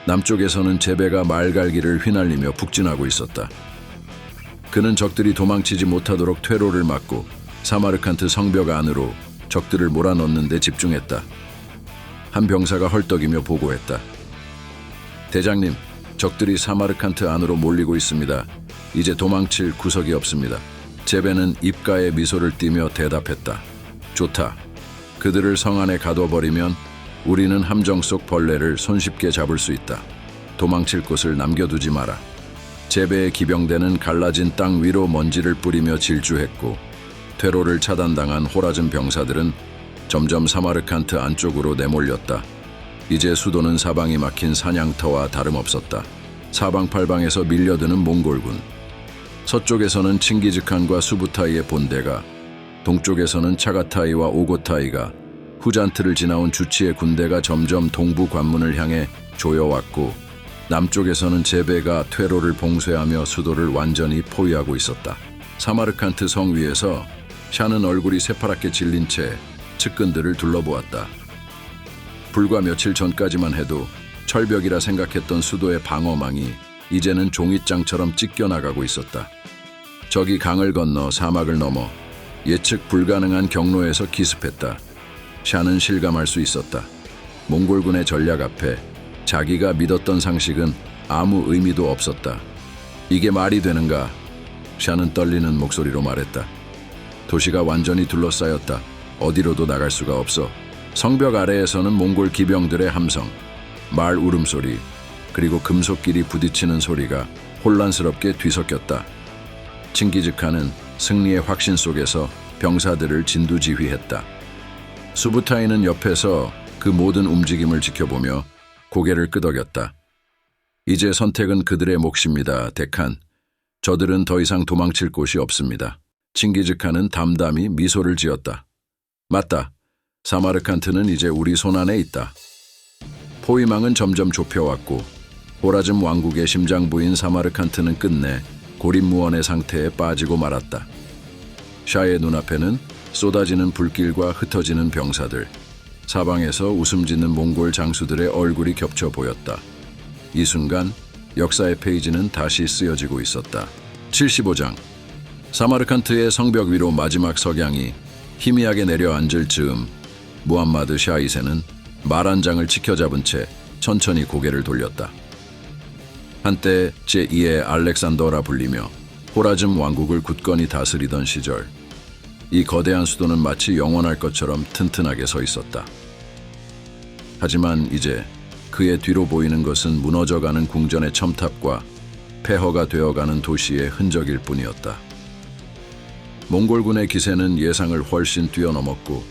남쪽에서는 제베가 말갈기를 휘날리며 북진하고 있었다. 그는 적들이 도망치지 못하도록 퇴로를 막고 사마르칸트 성벽 안으로 적들을 몰아넣는 데 집중했다. 한 병사가 헐떡이며 보고했다. 대장님, 적들이 사마르칸트 안으로 몰리고 있습니다. 이제 도망칠 구석이 없습니다. 제베는 입가에 미소를 띠며 대답했다. 좋다. 그들을 성 안에 가둬버리면 우리는 함정 속 벌레를 손쉽게 잡을 수 있다. 도망칠 곳을 남겨두지 마라. 제베의 기병대는 갈라진 땅 위로 먼지를 뿌리며 질주했고 퇴로를 차단당한 호라즘 병사들은 점점 사마르칸트 안쪽으로 내몰렸다. 이제 수도는 사방이 막힌 사냥터와 다름없었다. 사방팔방에서 밀려드는 몽골군. 서쪽에서는 칭기즈칸과 수부타이의 본대가, 동쪽에서는 차가타이와 오고타이가, 후잔트를 지나온 주치의 군대가 점점 동부 관문을 향해 조여왔고 남쪽에서는 제베가 퇴로를 봉쇄하며 수도를 완전히 포위하고 있었다. 사마르칸트 성 위에서 샤는 얼굴이 새파랗게 질린 채 측근들을 둘러보았다. 불과 며칠 전까지만 해도 철벽이라 생각했던 수도의 방어망이 이제는 종잇장처럼 찢겨나가고 있었다. 적이 강을 건너 사막을 넘어 예측 불가능한 경로에서 기습했다. 샤는 실감할 수 있었다. 몽골군의 전략 앞에 자기가 믿었던 상식은 아무 의미도 없었다. 이게 말이 되는가? 샤는 떨리는 목소리로 말했다. 도시가 완전히 둘러싸였다. 어디로도 나갈 수가 없어. 성벽 아래에서는 몽골 기병들의 함성, 말 울음소리, 그리고 금속끼리 부딪히는 소리가 혼란스럽게 뒤섞였다. 칭기즈칸은 승리의 확신 속에서 병사들을 진두지휘했다. 수부타이는 옆에서 그 모든 움직임을 지켜보며 고개를 끄덕였다. 이제 선택은 그들의 몫입니다, 데칸. 저들은 더 이상 도망칠 곳이 없습니다. 칭기즈칸은 담담히 미소를 지었다. 맞다. 사마르칸트는 이제 우리 손안에 있다. 포위망은 점점 좁혀왔고 호라즘 왕국의 심장부인 사마르칸트는 끝내 고립무원의 상태에 빠지고 말았다. 샤의 눈앞에는 쏟아지는 불길과 흩어지는 병사들, 사방에서 웃음 짓는 몽골 장수들의 얼굴이 겹쳐 보였다. 이 순간 역사의 페이지는 다시 쓰여지고 있었다. 75장. 사마르칸트의 성벽 위로 마지막 석양이 희미하게 내려앉을 즈음 무함마드 샤 2세는 말 한 장을 치켜잡은 채 천천히 고개를 돌렸다. 한때 제2의 알렉산더라 불리며 호라즘 왕국을 굳건히 다스리던 시절, 이 거대한 수도는 마치 영원할 것처럼 튼튼하게 서 있었다. 하지만 이제 그의 뒤로 보이는 것은 무너져가는 궁전의 첨탑과 폐허가 되어가는 도시의 흔적일 뿐이었다. 몽골군의 기세는 예상을 훨씬 뛰어넘었고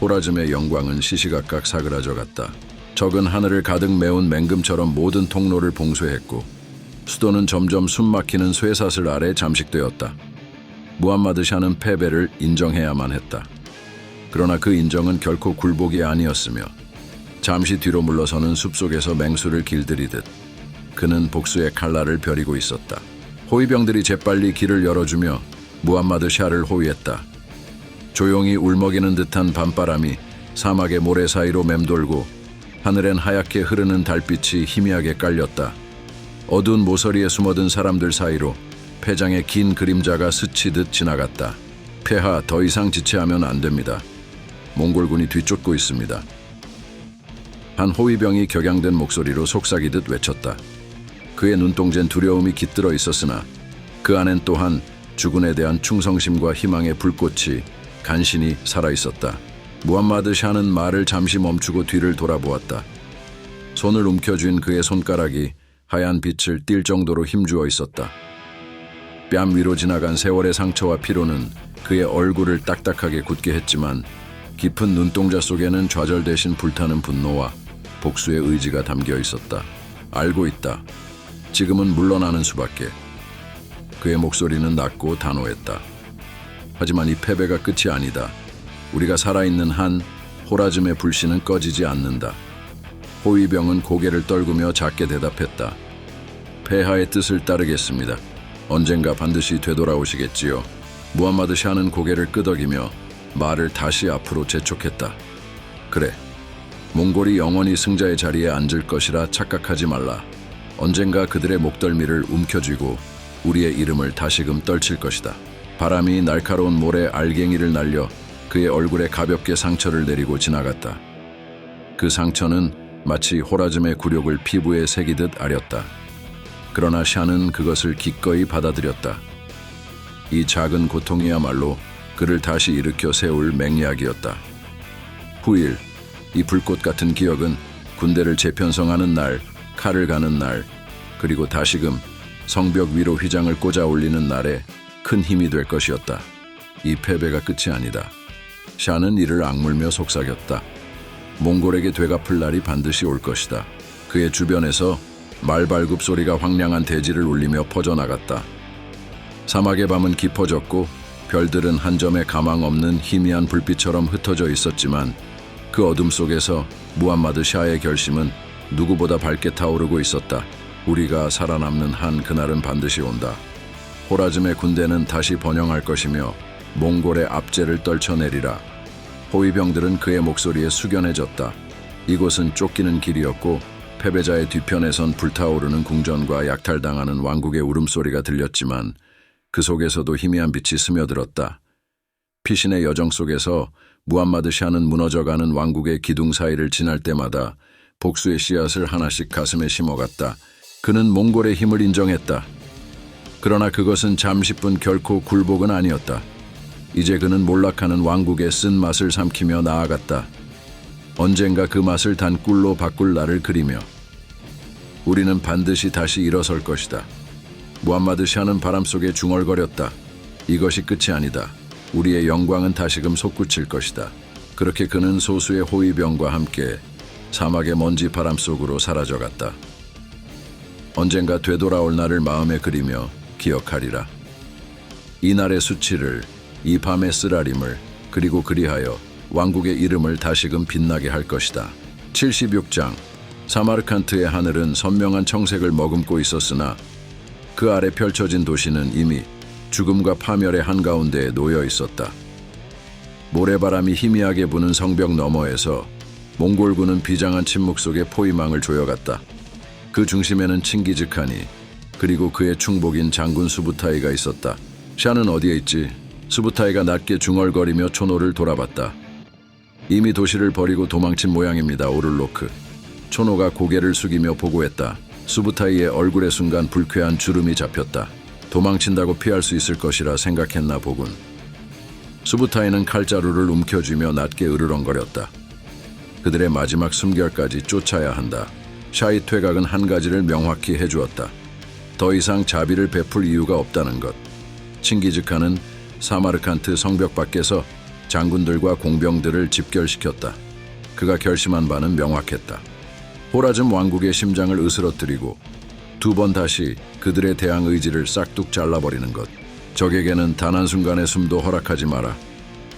호라즘의 영광은 시시각각 사그라져갔다. 적은 하늘을 가득 메운 맹금처럼 모든 통로를 봉쇄했고 수도는 점점 숨막히는 쇠사슬 아래 잠식되었다. 무함마드 샤는 패배를 인정해야만 했다. 그러나 그 인정은 결코 굴복이 아니었으며 잠시 뒤로 물러서는 숲속에서 맹수를 길들이듯 그는 복수의 칼날을 벼리고 있었다. 호위병들이 재빨리 길을 열어주며 무함마드 샤를 호위했다. 조용히 울먹이는 듯한 밤바람이 사막의 모래 사이로 맴돌고 하늘엔 하얗게 흐르는 달빛이 희미하게 깔렸다. 어두운 모서리에 숨어든 사람들 사이로 패장의 긴 그림자가 스치듯 지나갔다. 폐하, 더 이상 지체하면 안 됩니다. 몽골군이 뒤쫓고 있습니다. 한 호위병이 격양된 목소리로 속삭이듯 외쳤다. 그의 눈동자엔 두려움이 깃들어 있었으나 그 안엔 또한 주군에 대한 충성심과 희망의 불꽃이 간신히 살아있었다. 무함마드 샤는 말을 잠시 멈추고 뒤를 돌아보았다. 손을 움켜쥔 그의 손가락이 하얀 빛을 띨 정도로 힘주어 있었다. 뺨 위로 지나간 세월의 상처와 피로는 그의 얼굴을 딱딱하게 굳게 했지만 깊은 눈동자 속에는 좌절 대신 불타는 분노와 복수의 의지가 담겨 있었다. 알고 있다. 지금은 물러나는 수밖에. 그의 목소리는 낮고 단호했다. 하지만 이 패배가 끝이 아니다. 우리가 살아있는 한 호라즘의 불씨는 꺼지지 않는다. 호위병은 고개를 떨구며 작게 대답했다. 폐하의 뜻을 따르겠습니다. 언젠가 반드시 되돌아오시겠지요. 무함마드 샤는 고개를 끄덕이며 말을 다시 앞으로 재촉했다. 그래, 몽골이 영원히 승자의 자리에 앉을 것이라 착각하지 말라. 언젠가 그들의 목덜미를 움켜쥐고 우리의 이름을 다시금 떨칠 것이다. 바람이 날카로운 모래 알갱이를 날려 그의 얼굴에 가볍게 상처를 내리고 지나갔다. 그 상처는 마치 호라즘의 굴욕을 피부에 새기듯 아렸다. 그러나 샤는 그것을 기꺼이 받아들였다. 이 작은 고통이야말로 그를 다시 일으켜 세울 맹약이었다. 후일, 이 불꽃 같은 기억은 군대를 재편성하는 날, 칼을 가는 날, 그리고 다시금 성벽 위로 휘장을 꽂아 올리는 날에 큰 힘이 될 것이었다. 이 패배가 끝이 아니다. 샤는 이를 악물며 속삭였다. 몽골에게 되갚을 날이 반드시 올 것이다. 그의 주변에서 말발굽 소리가 황량한 대지를 울리며 퍼져나갔다. 사막의 밤은 깊어졌고 별들은 한 점의 가망 없는 희미한 불빛처럼 흩어져 있었지만 그 어둠 속에서 무함마드 샤의 결심은 누구보다 밝게 타오르고 있었다. 우리가 살아남는 한 그날은 반드시 온다. 호라즘의 군대는 다시 번영할 것이며 몽골의 압제를 떨쳐내리라. 호위병들은 그의 목소리에 숙연해졌다. 이곳은 쫓기는 길이었고 패배자의 뒤편에선 불타오르는 궁전과 약탈당하는 왕국의 울음소리가 들렸지만 그 속에서도 희미한 빛이 스며들었다. 피신의 여정 속에서 무함마드 샤는 무너져가는 왕국의 기둥 사이를 지날 때마다 복수의 씨앗을 하나씩 가슴에 심어갔다. 그는 몽골의 힘을 인정했다. 그러나 그것은 잠시뿐 결코 굴복은 아니었다. 이제 그는 몰락하는 왕국의 쓴맛을 삼키며 나아갔다. 언젠가 그 맛을 단 꿀로 바꿀 날을 그리며 우리는 반드시 다시 일어설 것이다. 무함마드 샤는 바람 속에 중얼거렸다. 이것이 끝이 아니다. 우리의 영광은 다시금 솟구칠 것이다. 그렇게 그는 소수의 호위병과 함께 사막의 먼지 바람 속으로 사라져갔다. 언젠가 되돌아올 날을 마음에 그리며 기억하리라. 이 날의 수치를, 이 밤의 쓰라림을, 그리고 그리하여 왕국의 이름을 다시금 빛나게 할 것이다. 76장. 사마르칸트의 하늘은 선명한 청색을 머금고 있었으나 그 아래 펼쳐진 도시는 이미 죽음과 파멸의 한가운데에 놓여 있었다. 모래바람이 희미하게 부는 성벽 너머에서 몽골군은 비장한 침묵 속에 포위망을 조여갔다. 그 중심에는 칭기즈칸이, 그리고 그의 충복인 장군 수부타이가 있었다. 샤는 어디에 있지? 수부타이가 낮게 중얼거리며 초노를 돌아봤다. 이미 도시를 버리고 도망친 모양입니다, 오를로크. 초노가 고개를 숙이며 보고했다. 수부타이의 얼굴에 순간 불쾌한 주름이 잡혔다. 도망친다고 피할 수 있을 것이라 생각했나 보군. 수부타이는 칼자루를 움켜쥐며 낮게 으르렁거렸다. 그들의 마지막 숨결까지 쫓아야 한다. 샤의 퇴각은 한 가지를 명확히 해주었다. 더 이상 자비를 베풀 이유가 없다는 것. 칭기즈칸은 사마르칸트 성벽 밖에서 장군들과 공병들을 집결시켰다. 그가 결심한 바는 명확했다. 호라즘 왕국의 심장을 으스러뜨리고 두 번 다시 그들의 대항 의지를 싹둑 잘라버리는 것. 적에게는 단 한순간의 숨도 허락하지 마라.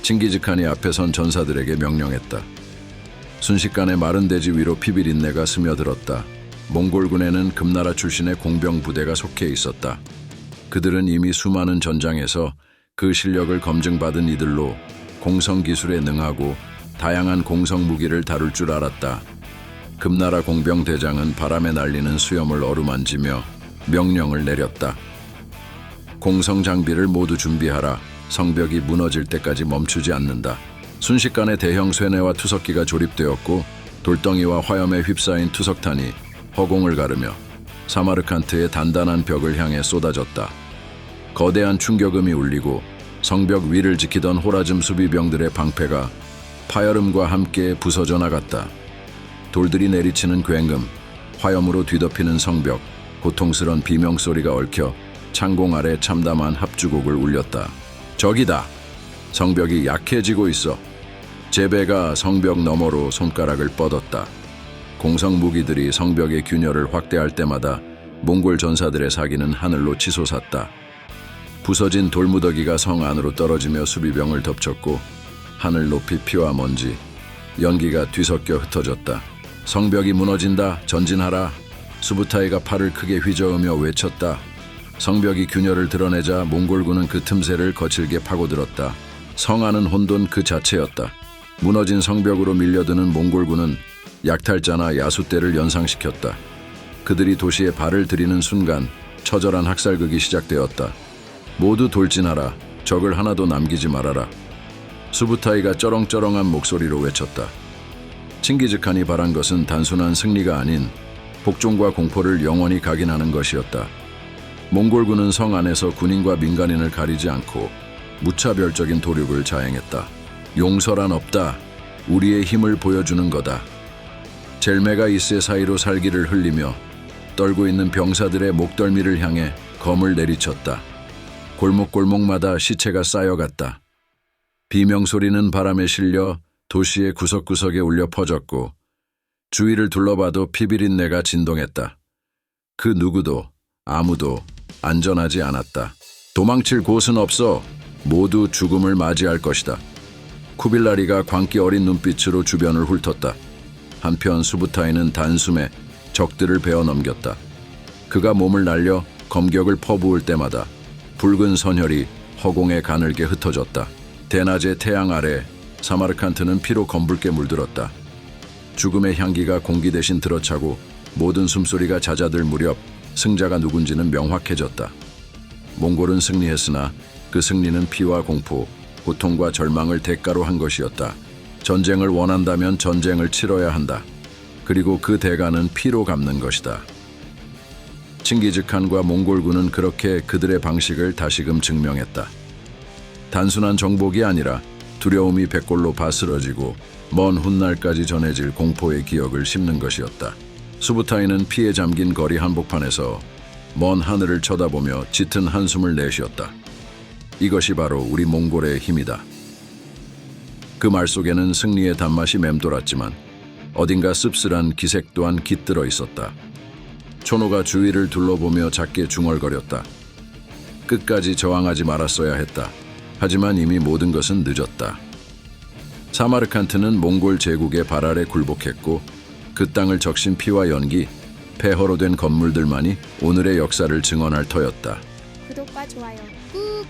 칭기즈칸이 앞에 선 전사들에게 명령했다. 순식간에 마른 대지 위로 피비린내가 스며들었다. 몽골군에는 금나라 출신의 공병 부대가 속해 있었다. 그들은 이미 수많은 전장에서 그 실력을 검증받은 이들로 공성 기술에 능하고 다양한 공성 무기를 다룰 줄 알았다. 금나라 공병 대장은 바람에 날리는 수염을 어루만지며 명령을 내렸다. 공성 장비를 모두 준비하라. 성벽이 무너질 때까지 멈추지 않는다. 순식간에 대형 쇠뇌와 투석기가 조립되었고 돌덩이와 화염에 휩싸인 투석탄이 허공을 가르며 사마르칸트의 단단한 벽을 향해 쏟아졌다. 거대한 충격음이 울리고 성벽 위를 지키던 호라즘 수비병들의 방패가 파열음과 함께 부서져 나갔다. 돌들이 내리치는 굉음, 화염으로 뒤덮이는 성벽, 고통스런 비명소리가 얽혀 창공 아래 참담한 합주곡을 울렸다. 적이다. 성벽이 약해지고 있어. 제베가 성벽 너머로 손가락을 뻗었다. 공성 무기들이 성벽의 균열을 확대할 때마다 몽골 전사들의 사기는 하늘로 치솟았다. 부서진 돌무더기가 성 안으로 떨어지며 수비병을 덮쳤고 하늘 높이 피와 먼지, 연기가 뒤섞여 흩어졌다. 성벽이 무너진다. 전진하라. 수부타이가 팔을 크게 휘저으며 외쳤다. 성벽이 균열을 드러내자 몽골군은 그 틈새를 거칠게 파고들었다. 성 안은 혼돈 그 자체였다. 무너진 성벽으로 밀려드는 몽골군은 약탈자나 야수떼를 연상시켰다. 그들이 도시에 발을 들이는 순간 처절한 학살극이 시작되었다. 모두 돌진하라. 적을 하나도 남기지 말아라. 수부타이가 쩌렁쩌렁한 목소리로 외쳤다. 칭기즈칸이 바란 것은 단순한 승리가 아닌 복종과 공포를 영원히 각인하는 것이었다. 몽골군은 성 안에서 군인과 민간인을 가리지 않고 무차별적인 도륙을 자행했다. 용서란 없다. 우리의 힘을 보여주는 거다. 젤메가 이스의 사이로 살기를 흘리며 떨고 있는 병사들의 목덜미를 향해 검을 내리쳤다. 골목골목마다 시체가 쌓여갔다. 비명소리는 바람에 실려 도시의 구석구석에 울려 퍼졌고 주위를 둘러봐도 피비린내가 진동했다. 그 누구도 아무도 안전하지 않았다. 도망칠 곳은 없어. 모두 죽음을 맞이할 것이다. 쿠빌라리가 광기 어린 눈빛으로 주변을 훑었다. 한편 수부타이는 단숨에 적들을 베어 넘겼다. 그가 몸을 날려 검격을 퍼부을 때마다 붉은 선혈이 허공에 가늘게 흩어졌다. 대낮의 태양 아래 사마르칸트는 피로 검붉게 물들었다. 죽음의 향기가 공기 대신 들어차고 모든 숨소리가 잦아들 무렵 승자가 누군지는 명확해졌다. 몽골은 승리했으나 그 승리는 피와 공포, 고통과 절망을 대가로 한 것이었다. 전쟁을 원한다면 전쟁을 치러야 한다. 그리고 그 대가는 피로 갚는 것이다. 칭기즈칸과 몽골군은 그렇게 그들의 방식을 다시금 증명했다. 단순한 정복이 아니라 두려움이 백골로 바스러지고 먼 훗날까지 전해질 공포의 기억을 심는 것이었다. 수부타이는 피에 잠긴 거리 한복판에서 먼 하늘을 쳐다보며 짙은 한숨을 내쉬었다. 이것이 바로 우리 몽골의 힘이다. 그 말 속에는 승리의 단맛이 맴돌았지만 어딘가 씁쓸한 기색 또한 깃들어 있었다. 초노가 주위를 둘러보며 작게 중얼거렸다. 끝까지 저항하지 말았어야 했다. 하지만 이미 모든 것은 늦었다. 사마르칸트는 몽골 제국의 발 아래 굴복했고 그 땅을 적신 피와 연기, 폐허로 된 건물들만이 오늘의 역사를 증언할 터였다. 구독과 좋아요 꾹